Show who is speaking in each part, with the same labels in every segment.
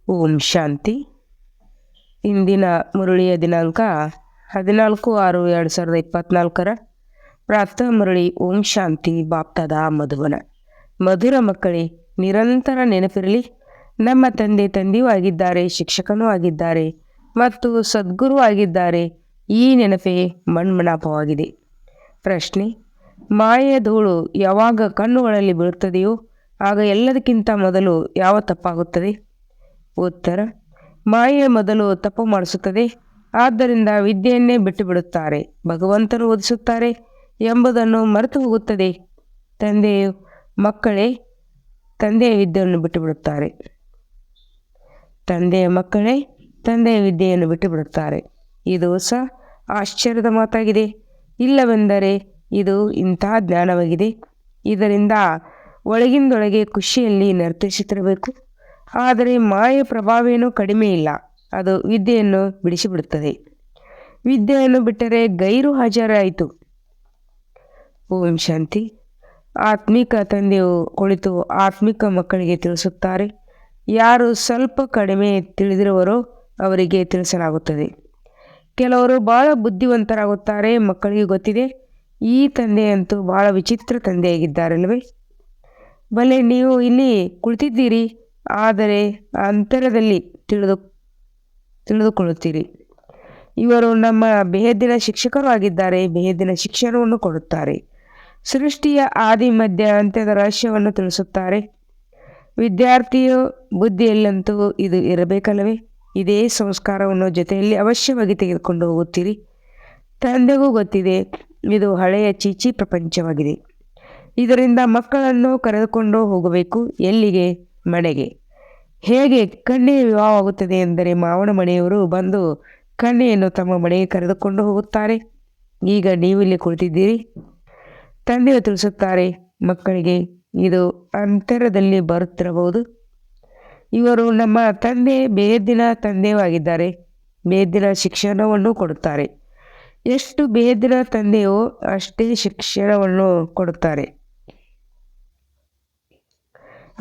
Speaker 1: ಓಂ ಶಾಂತಿ. ಇಂದಿನ ಮುರಳಿಯ ದಿನಾಂಕ 14/6/2024. ಪ್ರಾತಃ ಮುರಳಿ. ಓಂ ಶಾಂತಿ. ಬಾಪ್ತಾದ ಮಧುವನ. ಮಧುರ ಮಕ್ಕಳೇ, ನಿರಂತರ ನೆನಪಿರಲಿ, ನಮ್ಮ ತಂದೆಯೂ ಆಗಿದ್ದಾರೆ, ಶಿಕ್ಷಕನೂ ಆಗಿದ್ದಾರೆ ಮತ್ತು ಸದ್ಗುರು ಆಗಿದ್ದಾರೆ. ಈ ನೆನಪೇ ಮಣ್ಮಣಾಪವಾಗಿದೆ. ಪ್ರಶ್ನೆ: ಮಾಯೆಯ ಧೂಳು ಯಾವಾಗ ಕಣ್ಣುಗಳಲ್ಲಿ ಬೀಳುತ್ತದೆಯೋ ಆಗ ಎಲ್ಲದಕ್ಕಿಂತ ಮೊದಲು ಯಾವ ತಪ್ಪಾಗುತ್ತದೆ? ಉತ್ತರ: ಮಾಯೆ ಮೊದಲು ತಪ್ಪು ಮಾಡಿಸುತ್ತದೆ. ಆದ್ದರಿಂದ ವಿದ್ಯೆಯನ್ನೇ ಬಿಟ್ಟು ಬಿಡುತ್ತಾರೆ. ಭಗವಂತನು ಓದಿಸುತ್ತಾರೆ ಎಂಬುದನ್ನು ಮರೆತು ಹೋಗುತ್ತದೆ. ತಂದೆಯ ವಿದ್ಯೆಯನ್ನು ಬಿಟ್ಟು ಬಿಡುತ್ತಾರೆ. ತಂದೆಯ ವಿದ್ಯೆಯನ್ನು ಬಿಟ್ಟು ಬಿಡುತ್ತಾರೆ. ಇದು ಸಹ ಆಶ್ಚರ್ಯದ ಮಾತಾಗಿದೆ. ಇಲ್ಲವೆಂದರೆ ಇದು ಇಂತಹ ಜ್ಞಾನವಾಗಿದೆ. ಇದರಿಂದ ಒಳಗಿಂದೊಳಗೆ ಖುಷಿಯಲ್ಲಿ ನರ್ತರಿಸುತ್ತಿರಬೇಕು. ಆದರೆ ಮಾಯೆಯ ಪ್ರಭಾವೇನೂ ಕಡಿಮೆ ಇಲ್ಲ. ಅದು ವಿದ್ಯೆಯನ್ನು ಬಿಡಿಸಿಬಿಡುತ್ತದೆ. ವಿದ್ಯೆಯನ್ನು ಬಿಟ್ಟರೆ ಗೈರು ಹಾಜರಾಯಿತು. ಓಂ ಶಾಂತಿ. ಆತ್ಮಿಕ ತಂದೆಯು ಕುಳಿತು ಆತ್ಮಿಕ ಮಕ್ಕಳಿಗೆ ತಿಳಿಸುತ್ತಾರೆ. ಯಾರು ಸ್ವಲ್ಪ ಕಡಿಮೆ ತಿಳಿದಿರುವರೋ ಅವರಿಗೆ ತಿಳಿಸಲಾಗುತ್ತದೆ. ಕೆಲವರು ಬಹಳ ಬುದ್ಧಿವಂತರಾಗುತ್ತಾರೆ. ಮಕ್ಕಳಿಗೆ ಗೊತ್ತಿದೆ, ಈ ತಂದೆಯಂತೂ ಬಹಳ ವಿಚಿತ್ರ ತಂದೆಯಾಗಿದ್ದಾರಲ್ವೇ. ಭಲೆ ನೀವು ಇಲ್ಲಿ ಕುಳಿತಿದ್ದೀರಿ, ಆದರೆ ಅಂತರದಲ್ಲಿ ತಿಳಿದುಕೊಳ್ಳುತ್ತೀರಿ. ಇವರು ನಮ್ಮ ಬೇಹದ್ದಿನ ಶಿಕ್ಷಕರು ಆಗಿದ್ದಾರೆ. ಬೇಹದ್ದಿನ ಶಿಕ್ಷಣವನ್ನು ಕೊಡುತ್ತಾರೆ. ಸೃಷ್ಟಿಯ ಆದಿ ಮಧ್ಯ ಅಂತ್ಯದ ರಹಸ್ಯವನ್ನು ತಿಳಿಸುತ್ತಾರೆ. ವಿದ್ಯಾರ್ಥಿಯ ಬುದ್ಧಿಯಲ್ಲಂತೂ ಇದು ಇರಬೇಕಲ್ಲವೇ. ಇದೇ ಸಂಸ್ಕಾರವನ್ನು ಜೊತೆಯಲ್ಲಿ ಅವಶ್ಯವಾಗಿ ತೆಗೆದುಕೊಂಡು ಹೋಗುತ್ತೀರಿ. ತಂದೆಗೂ ಗೊತ್ತಿದೆ, ಇದು ಹಳೆಯ ಚೀಚಿ ಪ್ರಪಂಚವಾಗಿದೆ. ಇದರಿಂದ ಮಕ್ಕಳನ್ನು ಕರೆದುಕೊಂಡು ಹೋಗಬೇಕು. ಎಲ್ಲಿಗೆ? ಮನೆಗೆ. ಹೇಗೆ ಕನ್ಯೆಯ ವಿವಾಹವಾಗುತ್ತದೆ ಎಂದರೆ ಮಾವನ ಮನೆಯವರು ಬಂದು ಕನ್ಯೆಯನ್ನು ತಮ್ಮ ಮನೆಗೆ ಕರೆದುಕೊಂಡು ಹೋಗುತ್ತಾರೆ. ಈಗ ನೀವಿಲ್ಲಿ ಕುಳಿತಿದ್ದೀರಿ. ತಂದೆಯು ತಿಳಿಸುತ್ತಾರೆ ಮಕ್ಕಳಿಗೆ, ಇದು ಅಂತರದಲ್ಲಿ ಬರುತ್ತಿರಬಹುದು. ಇವರು ನಮ್ಮ ತಂದೆ ಬೇಹದ್ದಿನ ತಂದೆಯೂ ಆಗಿದ್ದಾರೆ. ಬೇಹದ್ದಿನ ಶಿಕ್ಷಣವನ್ನು ಕೊಡುತ್ತಾರೆ. ಎಷ್ಟು ಬೇಹದ್ದಿನ ತಂದೆಯೋ ಅಷ್ಟೇ ಶಿಕ್ಷಣವನ್ನು ಕೊಡುತ್ತಾರೆ.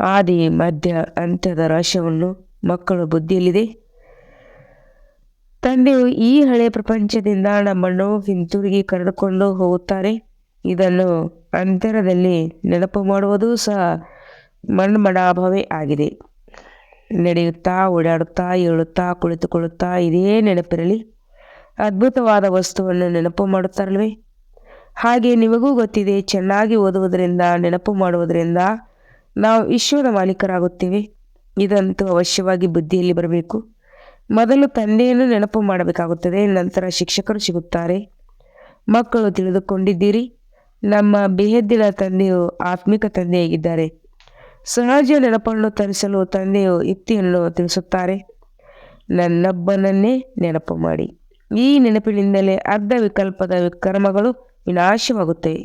Speaker 1: ಆದಿ ಮಧ್ಯ ಅಂತ್ಯದ ರಹಸ್ಯವನ್ನು ಮಕ್ಕಳ ಬುದ್ಧಿಯಲ್ಲಿದೆ. ತಂದೆಯು ಈ ಹಳೆಯ ಪ್ರಪಂಚದಿಂದ ನಮ್ಮನ್ನು ಹಿಂತಿರುಗಿ ಕರೆದುಕೊಂಡು ಹೋಗುತ್ತಾರೆ. ಇದನ್ನು ಅಂತರದಲ್ಲಿ ನೆನಪು ಮಾಡುವುದೂ ಸಹ ಮಣ್ಮಣಾಭವೇ ಆಗಿದೆ. ನಡೆಯುತ್ತಾ, ಓಡಾಡುತ್ತಾ, ಏಳುತ್ತಾ, ಕುಳಿತುಕೊಳ್ಳುತ್ತಾ ಇದೇ ನೆನಪಿರಲಿ. ಅದ್ಭುತವಾದ ವಸ್ತುವನ್ನು ನೆನಪು ಮಾಡುತ್ತಾರಲ್ವೇ. ಹಾಗೆ ನಿಮಗೂ ಗೊತ್ತಿದೆ, ಚೆನ್ನಾಗಿ ಓದುವುದರಿಂದ, ನೆನಪು ಮಾಡುವುದರಿಂದ ನಾವು ವಿಶ್ವದ ಮಾಲೀಕರಾಗುತ್ತೇವೆ. ಇದಂತೂ ಅವಶ್ಯವಾಗಿ ಬುದ್ಧಿಯಲ್ಲಿ ಬರಬೇಕು. ಮೊದಲು ತಂದೆಯನ್ನು ನೆನಪು ಮಾಡಬೇಕಾಗುತ್ತದೆ, ನಂತರ ಶಿಕ್ಷಕರು ಸಿಗುತ್ತಾರೆ. ಮಕ್ಕಳು ತಿಳಿದುಕೊಂಡಿದ್ದೀರಿ, ನಮ್ಮ ಬೇಹದ್ದಿನ ತಂದೆಯು ಆತ್ಮಿಕ ತಂದೆಯಾಗಿದ್ದಾರೆ. ಸಹಜ ನೆನಪನ್ನು ತರಿಸಲು ತಂದೆಯು ಯುಕ್ತಿಯನ್ನು ತಿಳಿಸುತ್ತಾರೆ. ನನ್ನೊಬ್ಬನನ್ನೇ ನೆನಪು ಮಾಡಿ. ಈ ನೆನಪಿನಿಂದಲೇ ಅರ್ಧ ವಿಕಲ್ಪದ ಕರ್ಮಗಳು ವಿನಾಶವಾಗುತ್ತವೆ.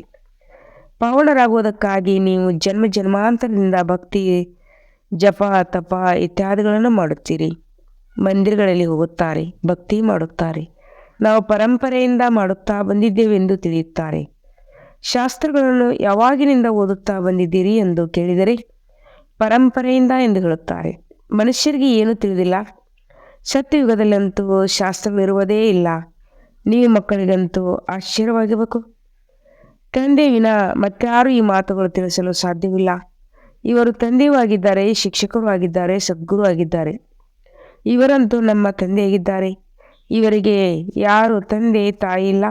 Speaker 1: ಪಾವನರಾಗುವುದಕ್ಕಾಗಿ ನೀವು ಜನ್ಮ ಜನ್ಮಾಂತರದಿಂದ ಭಕ್ತಿ, ಜಪ, ತಪ ಇತ್ಯಾದಿಗಳನ್ನು ಮಾಡುತ್ತೀರಿ. ಮಂದಿರಗಳಲ್ಲಿ ಹೋಗುತ್ತಾರೆ, ಭಕ್ತಿ ಮಾಡುತ್ತಾರೆ. ನಾವು ಪರಂಪರೆಯಿಂದ ಮಾಡುತ್ತಾ ಬಂದಿದ್ದೇವೆಂದು ತಿಳಿಯುತ್ತಾರೆ. ಶಾಸ್ತ್ರಗಳನ್ನು ಯಾವಾಗಿನಿಂದ ಓದುತ್ತಾ ಬಂದಿದ್ದೀರಿ ಎಂದು ಕೇಳಿದರೆ ಪರಂಪರೆಯಿಂದ ಎಂದು ಹೇಳುತ್ತಾರೆ. ಮನುಷ್ಯರಿಗೆ ಏನೂ ತಿಳಿದಿಲ್ಲ. ಸತ್ಯಯುಗದಲ್ಲಂತೂ ಶಾಸ್ತ್ರವಿರುವುದೇ ಇಲ್ಲ. ನೀವು ಮಕ್ಕಳಿಗಂತೂ ಆಶ್ಚರ್ಯವಾಗಿರಬೇಕು. ತಂದೆ ವಿನಾ ಮತ್ತಾರೂ ಈ ಮಾತುಗಳು ತಿಳಿಸಲು ಸಾಧ್ಯವಿಲ್ಲ. ಇವರು ತಂದೆಯೂ ಆಗಿದ್ದಾರೆ, ಶಿಕ್ಷಕರು ಆಗಿದ್ದಾರೆ, ಸದ್ಗುರು ಆಗಿದ್ದಾರೆ. ಇವರಂತೂ ನಮ್ಮ ತಂದೆಯಾಗಿದ್ದಾರೆ. ಇವರಿಗೆ ಯಾರು ತಂದೆ ತಾಯಿ ಇಲ್ಲ.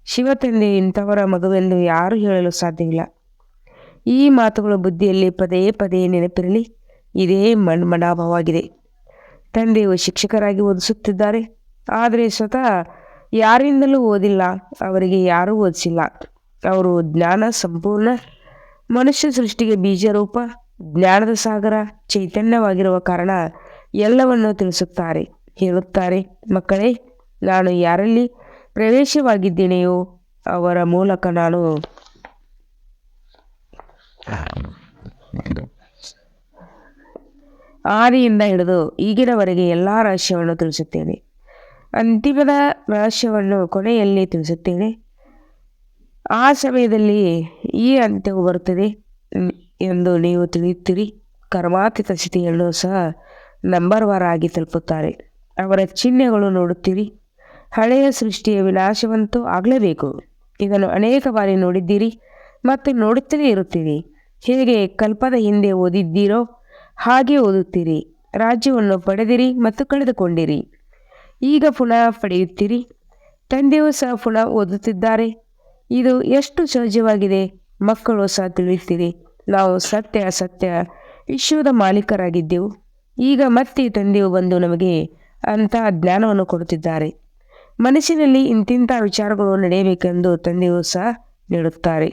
Speaker 1: ಶಿವ ತಂದೆ ಇಂಥವರ ಮಗುವೆಂದು ಯಾರೂ ಹೇಳಲು ಸಾಧ್ಯವಿಲ್ಲ. ಈ ಮಾತುಗಳು ಬುದ್ಧಿಯಲ್ಲಿ ಪದೇ ಪದೇ ನೆನಪಿರಲಿ. ಇದೇ ಮಣ್ಮಣಾಭವಾಗಿದೆ. ತಂದೆಯು ಶಿಕ್ಷಕರಾಗಿ ಓದಿಸುತ್ತಿದ್ದಾರೆ, ಆದರೆ ಸ್ವತಃ ಯಾರಿಂದಲೂ ಓದಿಲ್ಲ. ಅವರಿಗೆ ಯಾರೂ ಓದಿಸಿಲ್ಲ. ಅವರು ಜ್ಞಾನ ಸಂಪೂರ್ಣ ಮನುಷ್ಯ ಸೃಷ್ಟಿಗೆ ಬೀಜರೂಪ, ಜ್ಞಾನದ ಸಾಗರ, ಚೈತನ್ಯವಾಗಿರುವ ಕಾರಣ ಎಲ್ಲವನ್ನೂ ತಿಳಿಸುತ್ತಾರೆ. ಹೇಳುತ್ತಾರೆ, ಮಕ್ಕಳೇ, ನಾನು ಯಾರಲ್ಲಿ ಪ್ರವೇಶವಾಗಿದ್ದೇನೆಯೋ ಅವರ ಮೂಲಕ ನಾನು ಆದಿಯಿಂದ ಹಿಡಿದು ಈಗಿನವರೆಗೆ ಎಲ್ಲ ರಹಸ್ಯವನ್ನು ತಿಳಿಸುತ್ತೇನೆ. ಅಂತಿಮದ ರಹಸ್ಯವನ್ನು ಕೊನೆಯಲ್ಲಿ ತಿಳಿಸುತ್ತೇನೆ. ಆ ಸಮಯದಲ್ಲಿ ಈ ಅಂತ್ಯವು ಬರುತ್ತದೆ ಎಂದು ನೀವು ತಿಳಿಯುತ್ತೀರಿ. ಕರ್ಮಾತೀತ ಸ್ಥಿತಿಯನ್ನು ಸಹ ನಂಬರ್ವಾರಾಗಿ ತಲುಪುತ್ತಾರೆ. ಅವರ ಚಿಹ್ನೆಗಳು ನೋಡುತ್ತೀರಿ. ಹಳೆಯ ಸೃಷ್ಟಿಯ ವಿನಾಶವಂತೂ ಆಗಲೇಬೇಕು. ಇದನ್ನು ಅನೇಕ ಬಾರಿ ನೋಡಿದ್ದೀರಿ ಮತ್ತು ನೋಡುತ್ತಲೇ ಇರುತ್ತೀರಿ. ಹೇಗೆ ಕಲ್ಪದ ಹಿಂದೆ ಓದಿದ್ದೀರೋ ಹಾಗೆ ಓದುತ್ತೀರಿ. ರಾಜ್ಯವನ್ನು ಪಡೆದಿರಿ ಮತ್ತು ಕಳೆದುಕೊಂಡಿರಿ. ಈಗ ಪುನಃ ಪಡೆಯುತ್ತೀರಿ. ತಂದೆಯೂ ಸಹ ಪುನಃ ಓದುತ್ತಿದ್ದಾರೆ. ಇದು ಎಷ್ಟು ಸಹಜವಾಗಿದೆ. ಮಕ್ಕಳು ಸಹ ತಿಳಿಯುತ್ತೀರಿ. ನಾವು ಸತ್ಯ ಅಸತ್ಯ ವಿಶ್ವದ ಮಾಲೀಕರಾಗಿದ್ದೆವು. ಈಗ ಮತ್ತೆ ತಂದೆಯು ಬಂದು ನಮಗೆ ಅಂತಹ ಜ್ಞಾನವನ್ನು ಕೊಡುತ್ತಿದ್ದಾರೆ. ಮನಸ್ಸಿನಲ್ಲಿ ಇಂತಿಂಥ ವಿಚಾರಗಳು ನಡೆಯಬೇಕೆಂದು ತಂದೆಯು ಸಹ ನೀಡುತ್ತಾರೆ.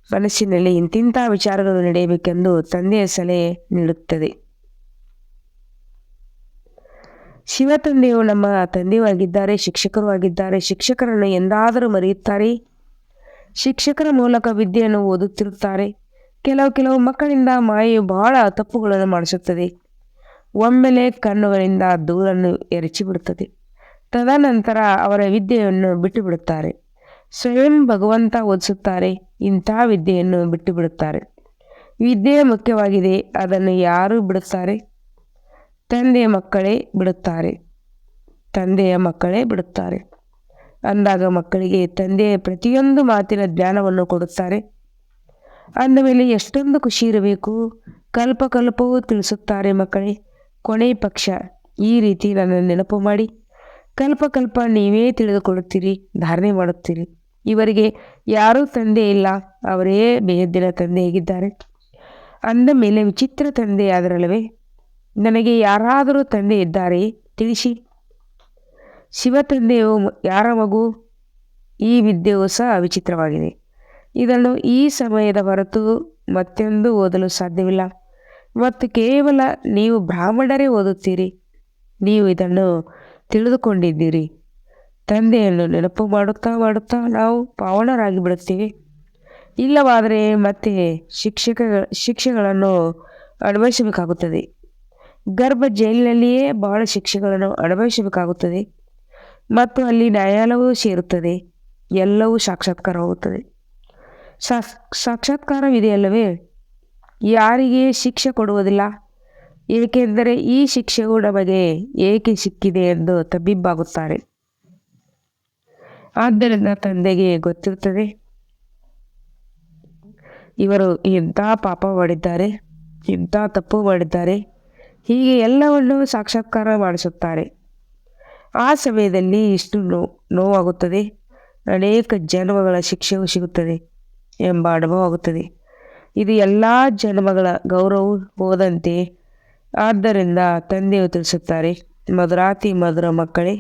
Speaker 1: ಮನಸ್ಸಿನಲ್ಲಿ ಇಂತಿಂಥ ವಿಚಾರಗಳು ನಡೆಯಬೇಕೆಂದು ತಂದೆಯ ಸಲಹೆ ನೀಡುತ್ತದೆ. ಶಿವ ತಂದೆಯು ನಮ್ಮ ತಂದೆಯೂ ಆಗಿದ್ದಾರೆ, ಶಿಕ್ಷಕರು ಆಗಿದ್ದಾರೆ. ಶಿಕ್ಷಕರನ್ನು ಎಂದಾದರೂ ಮರೆಯುತ್ತಾರೆ. ಶಿಕ್ಷಕರ ಮೂಲಕ ವಿದ್ಯೆಯನ್ನು ಓದುತ್ತಿರುತ್ತಾರೆ. ಕೆಲವು ಮಕ್ಕಳಿಂದ ಮಾಯೆಯು ಬಹಳ ತಪ್ಪುಗಳನ್ನು ಮಾಡಿಸುತ್ತದೆ. ಒಮ್ಮೆಲೆ ಕಣ್ಣುಗಳಿಂದ ಧೂಳನ್ನು ಎರಚಿಬಿಡುತ್ತದೆ. ತದನಂತರ ಅವರ ವಿದ್ಯೆಯನ್ನು ಬಿಟ್ಟು ಬಿಡುತ್ತಾರೆ. ಸ್ವಯಂ ಭಗವಂತ ಓದಿಸುತ್ತಾರೆ. ಇಂಥ ವಿದ್ಯೆಯನ್ನು ಬಿಟ್ಟು ಬಿಡುತ್ತಾರೆ. ವಿದ್ಯೆ ಮುಖ್ಯವಾಗಿದೆ. ಅದನ್ನು ಯಾರು ಬಿಡುತ್ತಾರೆ? ತಂದೆಯ ಮಕ್ಕಳೇ ಬಿಡುತ್ತಾರೆ. ಅಂದಾಗ ಮಕ್ಕಳಿಗೆ ತಂದೆಯ ಪ್ರತಿಯೊಂದು ಮಾತಿನ ಜ್ಞಾನವನ್ನು ಕೊಡುತ್ತಾರೆ. ಅಂದಮೇಲೆ ಎಷ್ಟೊಂದು ಖುಷಿ ಇರಬೇಕು. ಕಲ್ಪವೂ ತಿಳಿಸುತ್ತಾರೆ. ಮಕ್ಕಳೇ, ಕೊನೆ ಪಕ್ಷ ಈ ರೀತಿ ನನ್ನ ನೆನಪು ಮಾಡಿ. ಕಲ್ಪ ನೀವೇ ತಿಳಿದುಕೊಳ್ಳುತ್ತೀರಿ, ಧಾರಣೆ ಮಾಡುತ್ತೀರಿ. ಇವರಿಗೆ ಯಾರೂ ತಂದೆ ಇಲ್ಲ, ಅವರೇ ಬೇಹದ್ದಿನ ತಂದೆ ಹೇಗಿದ್ದಾರೆ. ಅಂದ ಮೇಲೆ ವಿಚಿತ್ರ ತಂದೆ ಆದರಲ್ಲವೇ? ನನಗೆ ಯಾರಾದರೂ ತಂದೆ ಇದ್ದಾರೆಯೇ? ತಿಳಿಸಿ. ಶಿವ ತಂದೆಯು ಯಾರ ಮಗು? ಈ ವಿದ್ಯೆಯು ಸಹ ವಿಚಿತ್ರವಾಗಿದೆ. ಇದನ್ನು ಈ ಸಮಯದ ಹೊರತು ಮತ್ತೆಂದು ಓದಲು ಸಾಧ್ಯವಿಲ್ಲ. ಮತ್ತು ಕೇವಲ ನೀವು ಬ್ರಾಹ್ಮಣರೇ ಓದುತ್ತೀರಿ. ನೀವು ಇದನ್ನು ತಿಳಿದುಕೊಂಡಿದ್ದೀರಿ. ತಂದೆಯನ್ನು ನೆನಪು ಮಾಡುತ್ತಾ ನಾವು ಪಾವನರಾಗಿ ಬಿಡುತ್ತೇವೆ. ಇಲ್ಲವಾದರೆ ಮತ್ತೆ ಶಿಕ್ಷೆಗಳನ್ನು ಅನುಭವಿಸಬೇಕಾಗುತ್ತದೆ. ಗರ್ಭ ಜೈಲಿನಲ್ಲಿಯೇ ಬಹಳ ಶಿಕ್ಷೆಗಳನ್ನು ಅನುಭವಿಸಬೇಕಾಗುತ್ತದೆ. ಮತ್ತು ಅಲ್ಲಿ ನ್ಯಾಯಾಲಯವೂ ಸೇರುತ್ತದೆ. ಎಲ್ಲವೂ ಸಾಕ್ಷಾತ್ಕಾರವಾಗುತ್ತದೆ. ಸಾಕ್ಷಾತ್ಕಾರವಿದೆಯಲ್ಲವೇ? ಯಾರಿಗೆ ಶಿಕ್ಷೆ ಕೊಡುವುದಿಲ್ಲ. ಏಕೆಂದರೆ ಈ ಶಿಕ್ಷೆಯು ನಮಗೆ ಏಕೆ ಸಿಕ್ಕಿದೆ ಎಂದು ತಬ್ಬಿಬ್ಬಾಗುತ್ತಾರೆ. ಆದ್ದರಿಂದ ತಂದೆಗೆ ಗೊತ್ತಿರುತ್ತದೆ ಇವರು ಇಂಥ ಪಾಪ ಮಾಡಿದ್ದಾರೆ, ಇಂಥ ತಪ್ಪು ಮಾಡಿದ್ದಾರೆ. ಹೀಗೆ ಎಲ್ಲವನ್ನೂ ಸಾಕ್ಷಾತ್ಕಾರ ಮಾಡಿಸುತ್ತಾರೆ. ಆ ಸಮಯದಲ್ಲಿ ಇಷ್ಟು ನೋವಾಗುತ್ತದೆ. ಅನೇಕ ಜನ್ಮಗಳ ಶಿಕ್ಷೆಯೂ ಸಿಗುತ್ತದೆ ಎಂಬ ಅನುಭವ ಆಗುತ್ತದೆ. ಇದು ಎಲ್ಲ ಜನ್ಮಗಳ ಗೌರವವು ಹೋದಂತೆ. ಆದ್ದರಿಂದ ತಂದೆಯು ತಿಳಿಸುತ್ತಾರೆ, ಮಧುರಾತಿ ಮಧುರ ಮಕ್ಕಳೇ,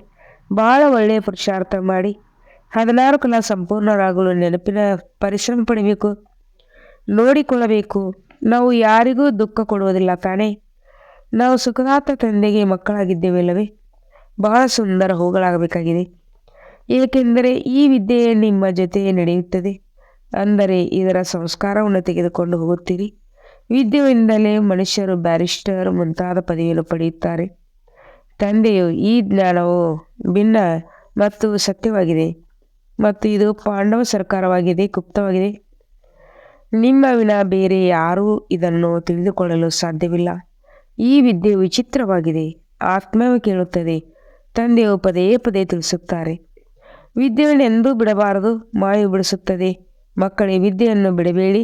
Speaker 1: ಬಹಳ ಒಳ್ಳೆಯ ಪುರುಷಾರ್ಥ ಮಾಡಿ 16 ಕಾಲ ಸಂಪೂರ್ಣರಾಗಲು ನೆನಪಿನ ಪರಿಶ್ರಮ ಪಡಬೇಕು, ನೋಡಿಕೊಳ್ಳಬೇಕು. ನಾವು ಯಾರಿಗೂ ದುಃಖ ಕೊಡುವುದಿಲ್ಲ ತಾನೇ? ನಾವು ಸುಖದಾತ ತಂದೆಗೆ ಮಕ್ಕಳಾಗಿದ್ದೇವಲ್ಲವೇ? ಬಹಳ ಸುಂದರ ಹೂಗಳಾಗಬೇಕಾಗಿದೆ. ಏಕೆಂದರೆ ಈ ವಿದ್ಯೆ ನಿಮ್ಮ ಜೊತೆ ನಡೆಯುತ್ತದೆ. ಅಂದರೆ ಇದರ ಸಂಸ್ಕಾರವನ್ನು ತೆಗೆದುಕೊಂಡು ಹೋಗುತ್ತೀರಿ. ವಿದ್ಯೆಯಿಂದಲೇ ಮನುಷ್ಯರು ಬ್ಯಾರಿಸ್ಟರ್ ಮುಂತಾದ ಪದವಿಯನ್ನು ಪಡೆಯುತ್ತಾರೆ. ತಂದೆಯು ಈ ಜ್ಞಾನವು ಭಿನ್ನ ಮತ್ತು ಸತ್ಯವಾಗಿದೆ ಮತ್ತು ಇದು ಪಾಂಡವ ಸರ್ಕಾರವಾಗಿದೆ, ಗುಪ್ತವಾಗಿದೆ. ನಿಮ್ಮ ವಿನ ಬೇರೆ ಯಾರೂ ಇದನ್ನು ತಿಳಿದುಕೊಳ್ಳಲು ಸಾಧ್ಯವಿಲ್ಲ. ಈ ವಿದ್ಯೆಯು ವಿಚಿತ್ರವಾಗಿದೆ. ಆತ್ಮವು ಕೇಳುತ್ತದೆ. ತಂದೆಯು ಪದೇ ತಿಳಿಸುತ್ತಾರೆ, ವಿದ್ಯೆಯನ್ನು ಎಂದೂ ಬಿಡಬಾರದು. ಮಾಯು ಬಿಡಿಸುತ್ತದೆ. ಮಕ್ಕಳೇ, ವಿದ್ಯೆಯನ್ನು ಬಿಡಬೇಡಿ.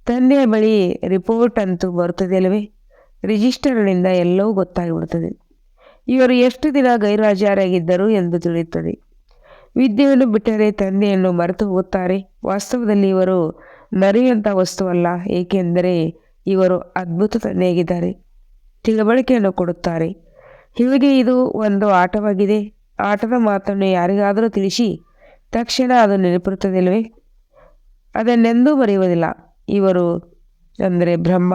Speaker 1: ತಂದೆಯ ಬಳಿ ರಿಪೋರ್ಟ್ ಅಂತೂ ಬರುತ್ತದೆ ಅಲ್ಲವೇ? ರಿಜಿಸ್ಟರ್ನಿಂದ ಎಲ್ಲವೂ ಗೊತ್ತಾಗಿಬಿಡುತ್ತದೆ. ಇವರು ಎಷ್ಟು ದಿನ ಗೈರ್ಹಾಜರಾಗಿದ್ದರು ಎಂದು ತಿಳಿಯುತ್ತದೆ. ವಿದ್ಯೆಯನ್ನು ಬಿಟ್ಟರೆ ತಂದೆಯನ್ನು ಮರೆತು ಹೋಗುತ್ತಾರೆ. ವಾಸ್ತವದಲ್ಲಿ ಇವರು ಮರೆಯುವಂಥ ವಸ್ತುವಲ್ಲ. ಏಕೆಂದರೆ ಇವರು ಅದ್ಭುತ ತಂದೆಯಾಗಿದ್ದಾರೆ. ತಿಳುವಳಿಕೆಯನ್ನು ಕೊಡುತ್ತಾರೆ. ಹೀಗೆ ಇದು ಒಂದು ಆಟವಾಗಿದೆ. ಆಟದ ಮಾತನ್ನು ಯಾರಿಗಾದರೂ ತಿಳಿಸಿ ತಕ್ಷಣ ಅದು ನೆನಪಿರುತ್ತದೆ ಅಲ್ಲವೇ? ಅದನ್ನೆಂದೂ ಮರೆಯುವುದಿಲ್ಲ. ಇವರು ಅಂದರೆ ಬ್ರಹ್ಮ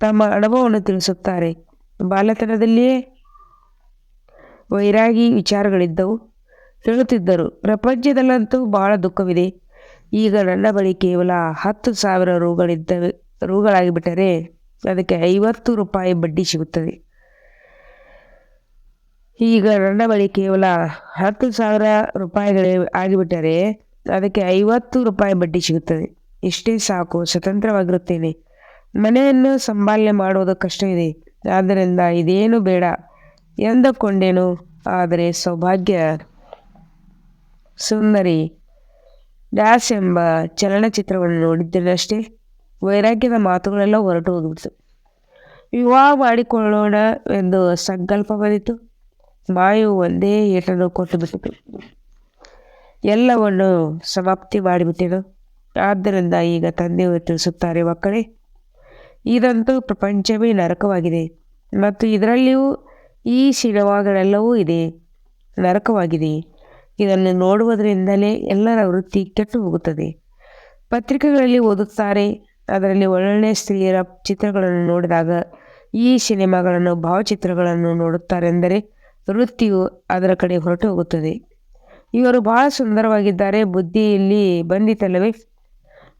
Speaker 1: ತಮ್ಮ ಅನುಭವವನ್ನು ತಿಳಿಸುತ್ತಾರೆ. ಬಾಲ್ಯತನದಲ್ಲಿಯೇ ವೈರಾಗಿ ವಿಚಾರಗಳಿದ್ದವು. ಹೇಳುತ್ತಿದ್ದರು, ಪ್ರಪಂಚದಲ್ಲಂತೂ ಬಹಳ ದುಃಖವಿದೆ. ಈಗ ನನ್ನ ಬಳಿ ಕೇವಲ 10,000 ರೂಗಳಾಗಿಬಿಟ್ಟರೆ ಅದಕ್ಕೆ 50 ರೂಪಾಯಿ ಬಡ್ಡಿ ಸಿಗುತ್ತದೆ. ಈಗ ನನ್ನ ಬಳಿ ಕೇವಲ 10,000 ರೂಪಾಯಿಗಳೇ ಆಗಿಬಿಟ್ಟರೆ ಅದಕ್ಕೆ 50 ರೂಪಾಯಿ ಬಡ್ಡಿ ಸಿಗುತ್ತದೆ. ಇಷ್ಟೇ ಸಾಕು, ಸ್ವತಂತ್ರವಾಗಿರುತ್ತೇನೆ. ಮನೆಯನ್ನು ಸಂಭಾಲನೆ ಮಾಡುವುದು ಕಷ್ಟವಿದೆ. ಆದ್ದರಿಂದ ಇದೇನು ಬೇಡ ಎಂದುಕೊಂಡೇನು. ಆದರೆ ಸೌಭಾಗ್ಯ ಸುಂದರಿ ಡ್ಯಾಶ್ ಎಂಬ ಚಲನಚಿತ್ರವನ್ನು ನೋಡಿದ್ದೇನಷ್ಟೇ ವೈರಾಗ್ಯದ ಮಾತುಗಳೆಲ್ಲ ಹೊರಟು ಹೋಗ್ಬಿಡ್ತು. ವಿವಾಹ ಮಾಡಿಕೊಳ್ಳೋಣ ಎಂದು ಸಂಕಲ್ಪ ಬಂದಿತು. ಮಾಯು ಒಂದೇ ಏಟನ್ನು ಕೊಟ್ಟು ಬಿಟ್ಟಿತು. ಎಲ್ಲವನ್ನು ಸಮಾಪ್ತಿ ಮಾಡಿಬಿಟ್ಟೆನು. ಆದ್ದರಿಂದ ಈಗ ತಂದೆಯವರು ತಿಳಿಸುತ್ತಾರೆ, ಮಕ್ಕಳೇ, ಇದಂತೂ ಪ್ರಪಂಚವೇ ನರಕವಾಗಿದೆ ಮತ್ತು ಇದರಲ್ಲಿಯೂ ಈ ಸಿನಿಮಾಗಳೆಲ್ಲವೂ ಇದೆ. ನರಕವಾಗಿದೆ. ಇದನ್ನು ನೋಡುವುದರಿಂದಲೇ ಎಲ್ಲರ ವೃತ್ತಿ ಕೆಟ್ಟು ಹೋಗುತ್ತದೆ. ಪತ್ರಿಕೆಗಳಲ್ಲಿ ಓದುತ್ತಾರೆ. ಅದರಲ್ಲಿ ಒಳ್ಳೊಳ್ಳೆಯ ಸ್ತ್ರೀಯರ ಚಿತ್ರಗಳನ್ನು ನೋಡಿದಾಗ ಈ ಸಿನಿಮಾಗಳನ್ನು ಭಾವಚಿತ್ರಗಳನ್ನು ನೋಡುತ್ತಾರೆಂದರೆ ವೃತ್ತಿಯು ಅದರ ಕಡೆ ಹೊರಟು ಹೋಗುತ್ತದೆ. ಇವರು ಬಹಳ ಸುಂದರವಾಗಿದ್ದಾರೆ, ಬುದ್ಧಿಯಲ್ಲಿ ಬಂದಿತಲ್ಲವೇ?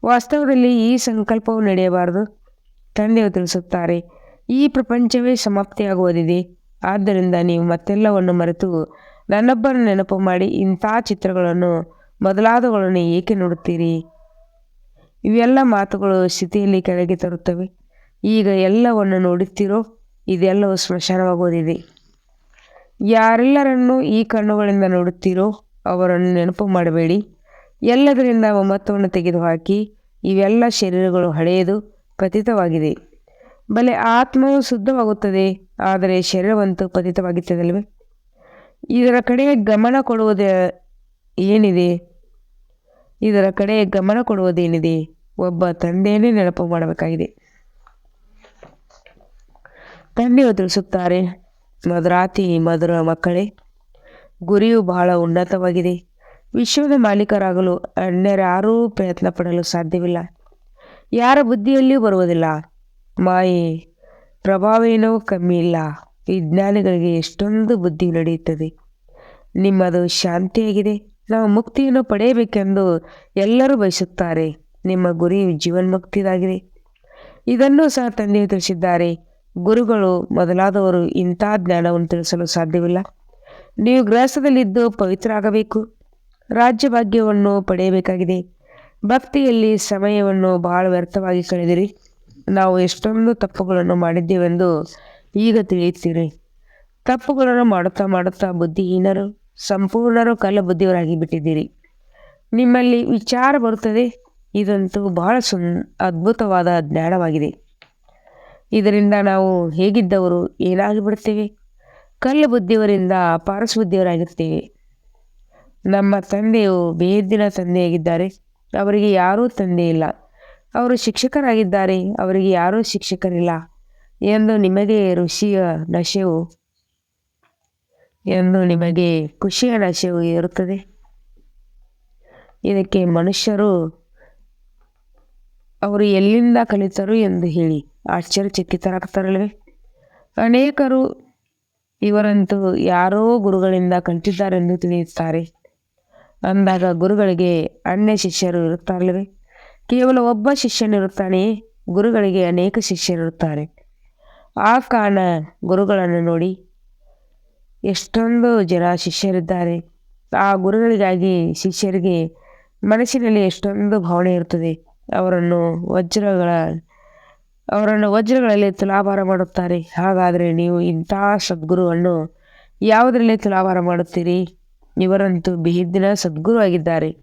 Speaker 1: ವಾಸ್ತವದಲ್ಲಿ ಈ ಸಂಕಲ್ಪವು ನಡೆಯಬಾರದು. ತಂದೆಯು ತಿಳಿಸುತ್ತಾರೆ, ಈ ಪ್ರಪಂಚವೇ ಸಮಾಪ್ತಿಯಾಗುವುದಿದೆ. ಆದ್ದರಿಂದ ನೀವು ಮತ್ತೆಲ್ಲವನ್ನು ಮರೆತು ನನ್ನೊಬ್ಬರ ನೆನಪು ಮಾಡಿ ಇಂಥ ಚಿತ್ರಗಳನ್ನು ಮೊದಲಾದವುಗಳನ್ನು ಏಕೆ ನೋಡುತ್ತೀರಿ? ಇವೆಲ್ಲ ಮಾತುಗಳು ಸ್ಥಿತಿಯಲ್ಲಿ ಕೆಳಗೆ ತರುತ್ತವೆ. ಈಗ ಎಲ್ಲವನ್ನು ನೋಡುತ್ತೀರೋ ಇದೆಲ್ಲವೂ ಸ್ಮಶಾನವಾಗುವುದಿದೆ. ಯಾರೆಲ್ಲರನ್ನು ಈ ಕಣ್ಣುಗಳಿಂದ ನೋಡುತ್ತೀರೋ ಅವರನ್ನು ನೆನಪು ಮಾಡಬೇಡಿ. ಎಲ್ಲದರಿಂದ ಮಮತ್ವವನ್ನು ತೆಗೆದುಹಾಕಿ. ಇವೆಲ್ಲ ಶರೀರಗಳು ಹಳೆಯದು, ಪತಿತವಾಗಿದೆ. ಬಲೆ ಆತ್ಮವು ಶುದ್ಧವಾಗುತ್ತದೆ, ಆದರೆ ಶರೀರವಂತೂ ಪತಿತವಾಗುತ್ತದಲ್ವೇ? ಇದರ ಕಡೆ ಗಮನ ಕೊಡುವುದು ಏನಿದೆ? ಇದರ ಕಡೆ ಗಮನ ಕೊಡುವುದೇನಿದೆ? ಒಬ್ಬ ತಂದೆಯನ್ನೇ ನೆನಪು ಮಾಡಬೇಕಾಗಿದೆ. ತಂದೆಯು ತಿಳಿಸುತ್ತಾರೆ, ಮಧುರಾತಿ ಮಧುರ ಮಕ್ಕಳೇ, ಗುರಿಯು ಬಹಳ ಉನ್ನತವಾಗಿದೆ. ವಿಶ್ವದ ಮಾಲೀಕರಾಗಲು ಅನ್ಯರ್ಯಾರೂ ಪ್ರಯತ್ನ ಪಡಲು ಸಾಧ್ಯವಿಲ್ಲ. ಯಾರ ಬುದ್ಧಿಯಲ್ಲಿಯೂ ಬರುವುದಿಲ್ಲ. ಮಾಯೆ ಪ್ರಭಾವೇನೋ ಕಮ್ಮಿ ಇಲ್ಲ. ವಿಜ್ಞಾನಿಗಳಿಗೆ ಎಷ್ಟೊಂದು ಬುದ್ಧಿ ನಡೆಯುತ್ತದೆ. ನಿಮ್ಮದು ಶಾಂತಿಯಾಗಿದೆ. ನಾವು ಮುಕ್ತಿಯನ್ನು ಪಡೆಯಬೇಕೆಂದು ಎಲ್ಲರೂ ಬಯಸುತ್ತಾರೆ. ನಿಮ್ಮ ಗುರಿ ಜೀವನ್ಮುಕ್ತಿಯಾಗಿದೆ. ಇದನ್ನೂ ಸಹ ತಂದೆಯು ತಿಳಿಸಿದ್ದಾರೆ. ಗುರುಗಳು ಮೊದಲಾದವರು ಇಂಥ ಜ್ಞಾನವನ್ನು ತಿಳಿಸಲು ಸಾಧ್ಯವಿಲ್ಲ. ನೀವು ಗೃಹಸ್ಥದಲ್ಲಿದ್ದು ಪವಿತ್ರ ಆಗಬೇಕು. ರಾಜ್ಯಭಾಗ್ಯವನ್ನು ಪಡೆಯಬೇಕಾಗಿದೆ. ಭಕ್ತಿಯಲ್ಲಿ ಸಮಯವನ್ನು ಬಹಳ ವ್ಯರ್ಥವಾಗಿ ಕಳೆದಿರಿ. ನಾವು ಎಷ್ಟೊಂದು ತಪ್ಪುಗಳನ್ನು ಮಾಡಿದ್ದೇವೆಂದು ಈಗ ತಿಳಿಯುತ್ತೀರಿ. ತಪ್ಪುಗಳನ್ನು ಮಾಡುತ್ತಾ ಮಾಡುತ್ತಾ ಬುದ್ಧಿಹೀನರು, ಸಂಪೂರ್ಣರು, ಕಲ್ಲ ಬುದ್ಧಿಯವರಾಗಿ ಬಿಟ್ಟಿದ್ದೀರಿ. ನಿಮ್ಮಲ್ಲಿ ವಿಚಾರ ಬರುತ್ತದೆ. ಇದಂತೂ ಬಹಳ ಅದ್ಭುತವಾದ ಜ್ಞಾನವಾಗಿದೆ. ಇದರಿಂದ ನಾವು ಹೇಗಿದ್ದವರು ಏನಾಗಿಬಿಡುತ್ತೇವೆ? ಕಲ್ಲು ಬುದ್ಧಿಯವರಿಂದ ಪಾರಸ್ ಬುದ್ಧಿಯವರಾಗಿರ್ತೇವೆ. ನಮ್ಮ ತಂದೆಯು ಬೇಹದ್ದಿನ ತಂದೆಯಾಗಿದ್ದಾರೆ. ಅವರಿಗೆ ಯಾರೂ ತಂದೆ ಇಲ್ಲ. ಅವರು ಶಿಕ್ಷಕರಾಗಿದ್ದಾರೆ. ಅವರಿಗೆ ಯಾರೂ ಶಿಕ್ಷಕರಿಲ್ಲ ಎಂದು ನಿಮಗೆ ಖುಷಿಯ ನಶೆಯು ಇರುತ್ತದೆ. ಇದಕ್ಕೆ ಮನುಷ್ಯರು ಅವರು ಎಲ್ಲಿಂದ ಕಲಿತರು ಎಂದು ಹೇಳಿ ಆಶ್ಚರ್ಯಚಕಿತರಾಗ್ತಾರಲ್ವೇ? ಅನೇಕರು ಇವರಂತೂ ಯಾರೋ ಗುರುಗಳಿಂದ ಕಲಿತಿದ್ದಾರೆಂದು ತಿಳಿಯುತ್ತಾರೆ. ಅಂದಾಗ ಗುರುಗಳಿಗೆ ಅನ್ಯ ಶಿಷ್ಯರು ಇರುತ್ತಾರಲ್ವೇ? ಕೇವಲ ಒಬ್ಬ ಶಿಷ್ಯನಿರುತ್ತಾನೆಯೇ? ಗುರುಗಳಿಗೆ ಅನೇಕ ಶಿಷ್ಯರಿರುತ್ತಾರೆ. ಆ ಕಾರಣ ಗುರುಗಳನ್ನು ನೋಡಿ. ಎಷ್ಟೊಂದು ಜನ ಶಿಷ್ಯರಿದ್ದಾರೆ. ಆ ಗುರುಗಳಿಗಾಗಿ ಶಿಷ್ಯರಿಗೆ ಮನಸ್ಸಿನಲ್ಲಿ ಎಷ್ಟೊಂದು ಭಾವನೆ ಇರುತ್ತದೆ. ಅವರನ್ನು ವಜ್ರಗಳಲ್ಲಿ ತುಲಾಭಾರ ಮಾಡುತ್ತಾರೆ. ಹಾಗಾದರೆ ನೀವು ಇಂತಹ ಸದ್ಗುರುವನ್ನು ಯಾವುದರಲ್ಲಿ ತುಲಾಭಾರ ಮಾಡುತ್ತೀರಿ? ಇವರಂತೂ ಬೇಹದ್ದಿನ ಸದ್ಗುರು ಆಗಿದ್ದಾರೆ.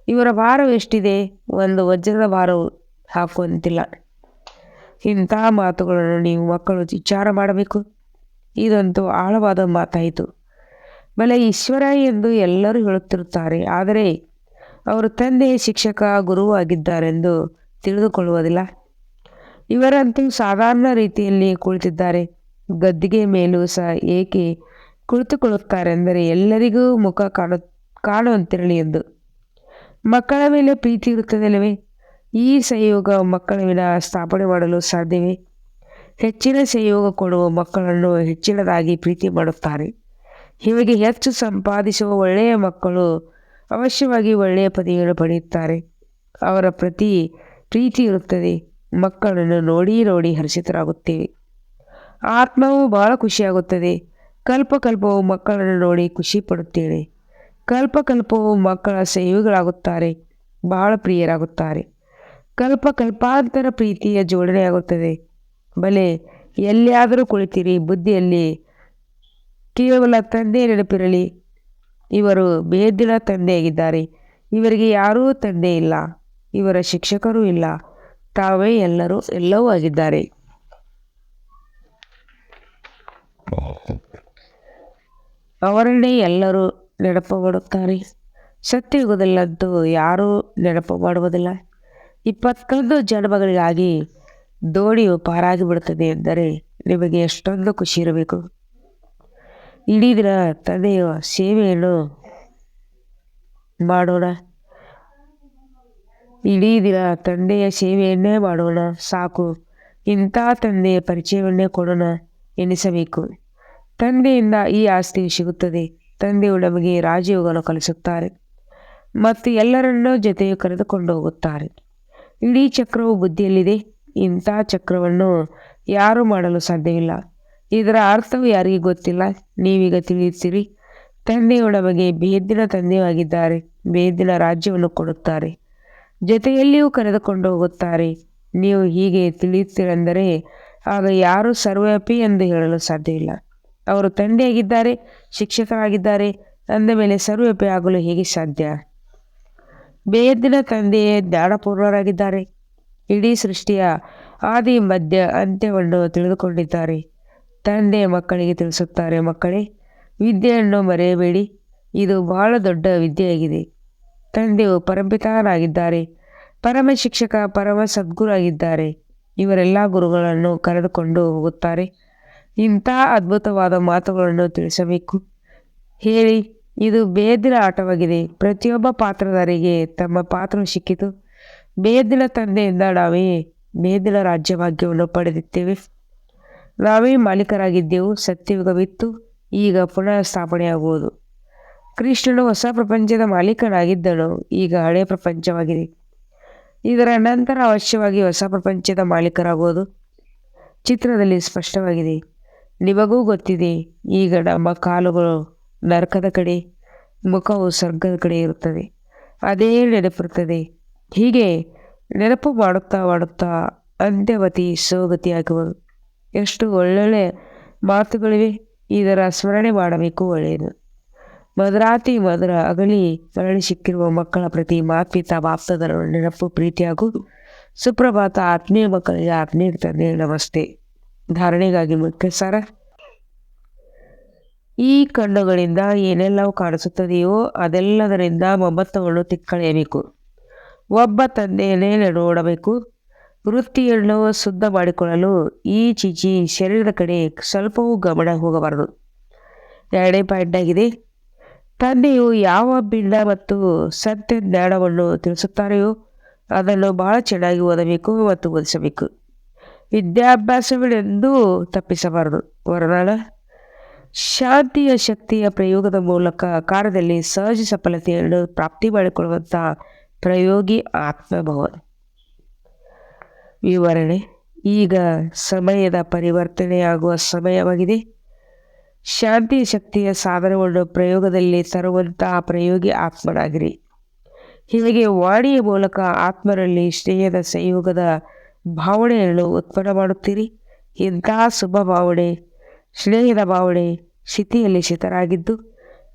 Speaker 1: ಇವರ ಭಾರವು ಎಷ್ಟಿದೆ? ಒಂದು ವಜ್ರದ ಭಾರವು ಹಾಕುವಂತಿಲ್ಲ. ಇಂತಹ ಮಾತುಗಳನ್ನು ನೀವು ಮಕ್ಕಳು ವಿಚಾರ ಮಾಡಬೇಕು. ಇದಂತೂ ಆಳವಾದ ಮಾತಾಯಿತು. ಬಲೆ ಈಶ್ವರ ಎಂದು ಎಲ್ಲರೂ ಹೇಳುತ್ತಿರುತ್ತಾರೆ. ಆದರೆ ಅವರು ತಂದೆ, ಶಿಕ್ಷಕ, ಗುರುವು ಆಗಿದ್ದಾರೆಂದು ತಿಳಿದುಕೊಳ್ಳುವುದಿಲ್ಲ. ಇವರಂತೂ ಸಾಧಾರಣ ರೀತಿಯಲ್ಲಿ ಕುಳಿತಿದ್ದಾರೆ. ಗದ್ದಿಗೆ ಮೇಲೂ ಸಹ ಏಕೆ ಕುಳಿತುಕೊಳ್ಳುತ್ತಾರೆಂದರೆ ಎಲ್ಲರಿಗೂ ಮುಖ ಕಾಣುವಂತಿರಲಿ ಎಂದು. ಮಕ್ಕಳ ಮೇಲೆ ಪ್ರೀತಿ ಇರುತ್ತದಲ್ಲವೇ? ಈ ಸಂಯೋಗ ಮಕ್ಕಳ ವಿನ ಸ್ಥಾಪನೆ ಮಾಡಲು ಸಾಧ್ಯವೇ? ಹೆಚ್ಚಿನ ಸಂಯೋಗ ಕೊಡುವ ಮಕ್ಕಳನ್ನು ಹೆಚ್ಚಿನದಾಗಿ ಪ್ರೀತಿ ಮಾಡುತ್ತಾರೆ. ಹೀಗೆ ಹೆಚ್ಚು ಸಂಪಾದಿಸುವ ಒಳ್ಳೆಯ ಮಕ್ಕಳು ಅವಶ್ಯವಾಗಿ ಒಳ್ಳೆಯ ಪದವಿಯನ್ನು ಪಡೆಯುತ್ತಾರೆ. ಅವರ ಪ್ರತಿ ಪ್ರೀತಿ ಇರುತ್ತದೆ. ಮಕ್ಕಳನ್ನು ನೋಡಿ ನೋಡಿ ಹರ್ಷಿತರಾಗುತ್ತೇವೆ. ಆತ್ಮವು ಬಹಳ ಖುಷಿಯಾಗುತ್ತದೆ. ಕಲ್ಪಕಲ್ಪವು ಮಕ್ಕಳನ್ನು ನೋಡಿ ಖುಷಿ ಪಡುತ್ತೇನೆ. ಕಲ್ಪಕಲ್ಪವು ಮಕ್ಕಳ ಸಂಯೋಗಿಗಳಾಗುತ್ತಾರೆ, ಬಹಳ ಪ್ರಿಯರಾಗುತ್ತಾರೆ. ಕಲ್ಪಕಲ್ಪಾಂತರ ಪ್ರೀತಿಯ ಜೋಡಣೆಯಾಗುತ್ತದೆ. ಬಲೆ ಎಲ್ಲಿಯಾದರೂ ಕುಳಿತಿರಿ, ಬುದ್ಧಿಯಲ್ಲಿ ಕೇವಲ ತಂದೆ ನೆನಪಿರಲಿ. ಇವರು ಬೇದಿನ ತಂದೆಯಾಗಿದ್ದಾರೆ. ಇವರಿಗೆ ಯಾರೂ ತಂದೆ ಇಲ್ಲ, ಇವರ ಶಿಕ್ಷಕರೂ ಇಲ್ಲ, ತಾವೇ ಎಲ್ಲವೂ ಆಗಿದ್ದಾರೆ. ಅವರನ್ನೇ ಎಲ್ಲರೂ ನೆನಪು ಮಾಡುತ್ತಾರೆ. ಸತ್ಯಯುಗದಲ್ಲಂತೂ ಯಾರೂ ನೆನಪು ಮಾಡುವುದಿಲ್ಲ. 21 ಜನ್ಮಗಳಿಗಾಗಿ ದೋಣಿಯು ಪಾರಾಗಿ ಬಿಡುತ್ತದೆ ಎಂದರೆ ನಿಮಗೆ ಎಷ್ಟೊಂದು ಖುಷಿ ಇರಬೇಕು. ಇಡೀ ದಿನ ತಂದೆಯ ಸೇವೆಯನ್ನು ಮಾಡೋಣ. ಇಡೀ ದಿನ ತಂದೆಯ ಸೇವೆಯನ್ನೇ ಮಾಡೋಣ ಸಾಕು. ಇಂಥ ತಂದೆಯ ಪರಿಚಯವನ್ನೇ ಕೊಡೋಣ ಎನಿಸಬೇಕು. ತಂದೆಯಿಂದ ಈ ಆಸ್ತಿಯು ಸಿಗುತ್ತದೆ. ತಂದೆಯು ನಮಗೆ ರಾಜಯೋಗವನ್ನು ಕಲಿಸುತ್ತಾರೆ ಮತ್ತು ಎಲ್ಲರನ್ನೂ ಜೊತೆಯು ಕರೆದುಕೊಂಡು ಹೋಗುತ್ತಾರೆ. ಇಡೀ ಚಕ್ರವು ಬುದ್ಧಿಯಲ್ಲಿದೆ. ಇಂಥ ಚಕ್ರವನ್ನು ಯಾರೂ ಮಾಡಲು ಸಾಧ್ಯವಿಲ್ಲ. ಇದರ ಅರ್ಥವು ಯಾರಿಗೂ ಗೊತ್ತಿಲ್ಲ. ನೀವೀಗ ತಿಳಿಯುತ್ತೀರಿ. ತಂದೆಯು ನಮಗೆ ಬೇದಿನ ತಂದೆಯಾಗಿದ್ದಾರೆ. ಬೇದಿನ ರಾಜ್ಯವನ್ನು ಕೊಡುತ್ತಾರೆ, ಜೊತೆಯಲ್ಲಿಯೂ ಕರೆದುಕೊಂಡು ಹೋಗುತ್ತಾರೆ. ನೀವು ಹೀಗೆ ತಿಳಿಯುತ್ತೀರೆಂದರೆ ಆಗ ಯಾರೂ ಸರ್ವವ್ಯಾಪಿ ಎಂದು ಹೇಳಲು ಸಾಧ್ಯವಿಲ್ಲ. ಅವರು ತಂದೆಯಾಗಿದ್ದಾರೆ, ಶಿಕ್ಷಕರಾಗಿದ್ದಾರೆ ಅಂದ ಮೇಲೆ ಸರ್ವವ್ಯಾಪಿ ಆಗಲು ಹೇಗೆ ಸಾಧ್ಯ? ಬೇದಿನ ತಂದೆಯೇ ಜ್ಞಾನಪೂರ್ಣರಾಗಿದ್ದಾರೆ. ಇಡೀ ಸೃಷ್ಟಿಯ ಆದಿ ಮಧ್ಯ ಅಂತ್ಯವನ್ನು ತಿಳಿದುಕೊಂಡಿದ್ದಾರೆ. ತಂದೆ ಮಕ್ಕಳಿಗೆ ತಿಳಿಸುತ್ತಾರೆ, ಮಕ್ಕಳೇ, ವಿದ್ಯೆಯನ್ನು ಮರೆಯಬೇಡಿ. ಇದು ಬಹಳ ದೊಡ್ಡ ವಿದ್ಯೆಯಾಗಿದೆ. ತಂದೆಯು ಪರಮಪಿತನಾಗಿದ್ದಾರೆ, ಪರಮ ಶಿಕ್ಷಕ, ಪರಮ ಸದ್ಗುರು ಆಗಿದ್ದಾರೆ. ಇವರೆಲ್ಲ ಗುರುಗಳನ್ನು ಕರೆದುಕೊಂಡು ಹೋಗುತ್ತಾರೆ. ಇಂಥ ಅದ್ಭುತವಾದ ಮಾತುಗಳನ್ನು ತಿಳಿಸಬೇಕು. ಹೇಳಿ, ಇದು ಬೇದಿನ ಆಟವಾಗಿದೆ. ಪ್ರತಿಯೊಬ್ಬ ಪಾತ್ರಧಾರಿಗೆ ತಮ್ಮ ಪಾತ್ರ ಸಿಕ್ಕಿತು. ಬೇದಿನ ತಂದೆಯಿಂದ ನಾವೇ ಬೇದಿನ ರಾಜ್ಯಭಾಗ್ಯವನ್ನು ಪಡೆದಿದ್ದೇವೆ. ನಾವೇ ಮಾಲೀಕರಾಗಿದ್ದೆವು. ಸತ್ಯಯುಗವಿತ್ತು, ಈಗ ಪುನಃ ಸ್ಥಾಪನೆಯಾಗುವುದು. ಕೃಷ್ಣನು ಹೊಸ ಪ್ರಪಂಚದ ಮಾಲೀಕನಾಗಿದ್ದನು, ಈಗ ಹಳೆಯ ಪ್ರಪಂಚವಾಗಿದೆ. ಇದರ ನಂತರ ಅವಶ್ಯವಾಗಿ ಹೊಸ ಪ್ರಪಂಚದ ಮಾಲೀಕರಾಗುವುದು. ಚಿತ್ರದಲ್ಲಿ ಸ್ಪಷ್ಟವಾಗಿದೆ. ನಿಮಗೂ ಗೊತ್ತಿದೆ. ಈಗ ನಮ್ಮ ಕಾಲುಗಳು ನರಕದ ಕಡೆ, ಮುಖವು ಸ್ವರ್ಗದ ಕಡೆ ಇರುತ್ತದೆ. ಅದೇ ನೆನಪಿರುತ್ತದೆ. ಹೀಗೆ ನೆನಪು ಮಾಡುತ್ತಾ ಮಾಡುತ್ತಾ ಅಂತ್ಯವತಿ ಸೋಗತಿ ಆಗುವುದು. ಎಷ್ಟು ಒಳ್ಳೊಳ್ಳೆ ಮಾತುಗಳಿವೆ. ಇದರ ಸ್ಮರಣೆ ಮಾಡಬೇಕು, ಒಳ್ಳೆಯದು. ಮಧುರಾತಿ ಮಧುರ ಮರಳಿ ಸಿಕ್ಕಿರುವ ಮಕ್ಕಳ ಪ್ರತಿ ಮಾತ್ಪಿತ ಬಾಪ್ತದರ ನೆನಪು, ಪ್ರೀತಿಯಾಗು. ಸುಪ್ರಭಾತ. ಆತ್ಮೀಯ ಮಕ್ಕಳಿಗೆ ಆತ್ಮೀಯ ತಂದೆ ನಮಸ್ತೆ. ಧಾರಣೆಗಾಗಿ ಮುಖ್ಯ ಸಾರ. ಈ ಕಣ್ಣುಗಳಿಂದ ಏನೆಲ್ಲವೂ ಕಾಣಿಸುತ್ತದೆಯೋ ಅದೆಲ್ಲದರಿಂದ ಮಮತ್ವವನ್ನು ತಿಕ್ಕಳೆಯಬೇಕು. ಒಬ್ಬ ತಂದೆಯನ್ನೇ ನೋಡಬೇಕು. ವೃತ್ತಿಯನ್ನು ಶುದ್ಧ ಮಾಡಿಕೊಳ್ಳಲು ಈ ಶರೀರದ ಕಡೆ ಸ್ವಲ್ಪವೂ ಗಮನ ಹೋಗಬಾರದು. 2ನೇ ಪಾಯಿಂಟ್ ಆಗಿದೆ. ತಂದೆಯು ಯಾವ ಭಿನ್ನ ಮತ್ತು ಸತ್ಯ ಜ್ಞಾನವನ್ನು ತಿಳಿಸುತ್ತಾರೆಯೋ ಅದನ್ನು ಬಹಳ ಚೆನ್ನಾಗಿ ಓದಬೇಕು ಮತ್ತು ಓದಿಸಬೇಕು. ವಿದ್ಯಾಭ್ಯಾಸವೆಂದೂ ತಪ್ಪಿಸಬಾರದು. ವರದಾನ: ಶಾಂತಿಯ ಶಕ್ತಿಯ ಪ್ರಯೋಗದ ಮೂಲಕ ಕಾರ್ಯದಲ್ಲಿ ಸಹಜ ಸಫಲತೆಯನ್ನು ಪ್ರಾಪ್ತಿ ಮಾಡಿಕೊಳ್ಳುವಂತಹ ಪ್ರಯೋಗಿ ಆತ್ಮಭವ. ವಿವರಣೆ: ಈಗ ಸಮಯದ ಪರಿವರ್ತನೆಯಾಗುವ ಸಮಯವಾಗಿದೆ. ಶಾಂತಿಯ ಶಕ್ತಿಯ ಸಾಧನವನ್ನು ಪ್ರಯೋಗದಲ್ಲಿ ತರುವಂತಹ ಪ್ರಯೋಗಿ ಆತ್ಮನಾಗಿರಿ. ಹೀಗೆ ವಾಣಿಯ ಮೂಲಕ ಆತ್ಮರಲ್ಲಿ ಸ್ನೇಹದ ಸಂಯೋಗದ ಭಾವನೆಯನ್ನು ಉತ್ಪನ್ನ ಮಾಡುತ್ತೀರಿ. ಇಂತಹ ಶುಭ ಭಾವನೆ, ಸ್ನೇಹದ ಭಾವನೆ ಸ್ಥಿತಿಯಲ್ಲಿ ಸ್ಥಿತರಾಗಿದ್ದು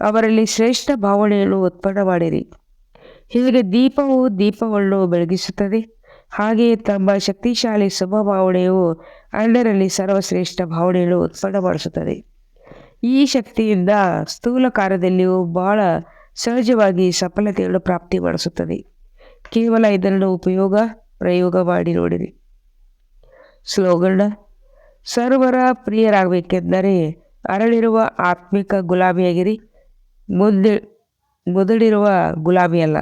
Speaker 1: ಅವರಲ್ಲಿ ಶ್ರೇಷ್ಠ ಭಾವನೆಯನ್ನು ಉತ್ಪನ್ನ ಮಾಡಿರಿ. ಹೀಗೆ ದೀಪವು ದೀಪವನ್ನು ಬೆಳಗಿಸುತ್ತದೆ. ಹಾಗೆಯೇ ತಮ್ಮ ಶಕ್ತಿಶಾಲಿ ಶುಭ ಭಾವನೆಯು ಅನ್ಯರಲ್ಲಿ ಸರ್ವಶ್ರೇಷ್ಠ ಭಾವನೆಯನ್ನು ಉತ್ಪನ್ನ ಮಾಡಿಸುತ್ತದೆ. ಈ ಶಕ್ತಿಯಿಂದ ಸ್ಥೂಲ ಕಾರ್ಯದಲ್ಲಿಯೂ ಬಹಳ ಸಹಜವಾಗಿ ಸಫಲತೆಯನ್ನು ಪ್ರಾಪ್ತಿ ಮಾಡಿಸುತ್ತದೆ. ಕೇವಲ ಇದನ್ನು ಪ್ರಯೋಗ ಮಾಡಿ ನೋಡಿರಿ. ಸ್ಲೋಗನ್: ಸರ್ವರ ಪ್ರಿಯರಾಗಬೇಕೆಂದರೆ ಅರಳಿರುವ ಆತ್ಮಿಕ ಗುಲಾಬಿಯಾಗಿರಿ, ಮುದುಡಿರುವ ಗುಲಾಬಿಯಲ್ಲ.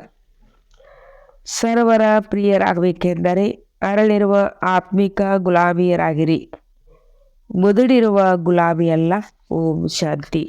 Speaker 1: ಸರ್ವರ ಪ್ರಿಯರಾಗಬೇಕೆಂದರೆ ಅರಳಿರುವ ಆತ್ಮಿಕ ಗುಲಾಬಿಯರಾಗಿರಿ, ಮುದುಡಿರುವ ಗುಲಾಬಿಯಲ್ಲ. ಓಂ ಶಾಂತಿ.